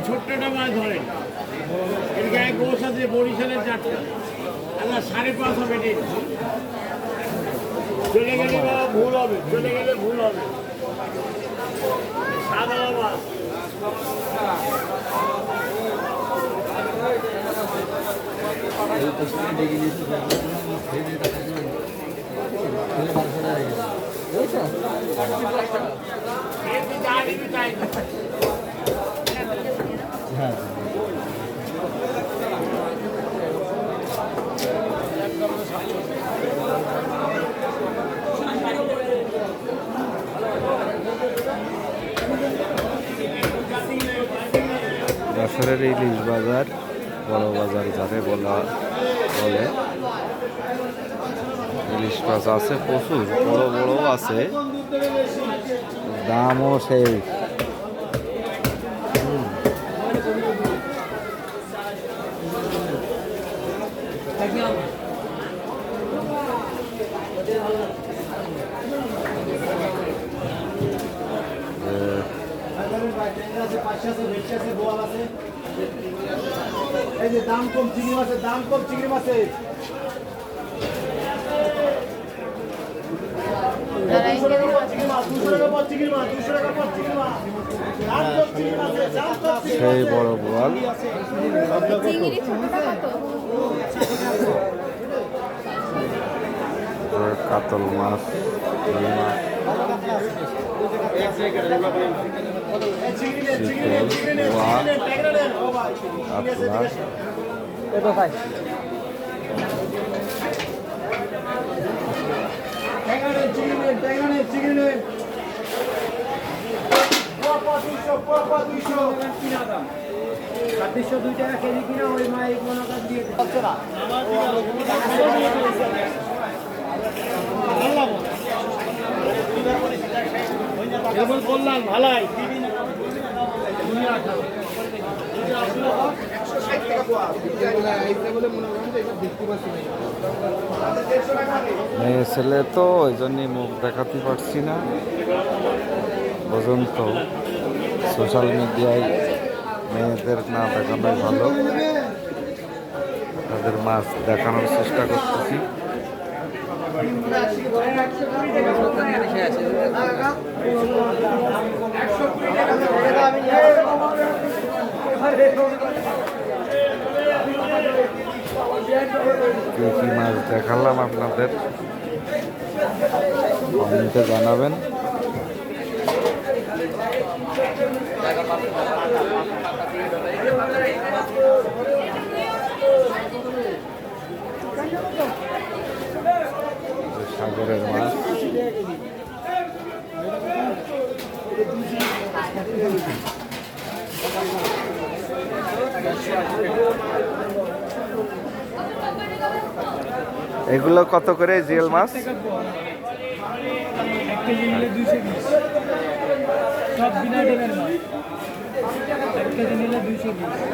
ছোট্টটা মাছ ধরে এর গায়ে গোস আছে বরিশালের 4টা আল্লাহ 5.5 হবে চলে গেলে ভুল হবে সাদা মাছ যশোরের ইলিশ বাজার বড় বাজার যাতে বলে ইলিশ মাছ আছে প্রচুর, বড় বড় আছে, দামও সেই। দাম কম চিংড়ি মাছের, দাম কম চিংড়ি মাছের। সেই বড় বোয়াল, কাতল মাছ, বললাম ভালাই মেয়ে ছেলে তো ওই জন্যই মুখ দেখাতে পারছি না পর্যন্ত। সোশ্যাল মিডিয়ায় মেয়েদের না দেখানোই ভালো, তাদের মাছ দেখানোর চেষ্টা করতেছি। কি কি মাছ দেখালাম আপনাদের কমেন্টে জানাবেন। সাগরের মাছ, এগুলো কত করে জিএল মাছ? 1 কেজি নিলে 220, সব বিনা ডিমের মাছ। 1 কেজি নিলে 220।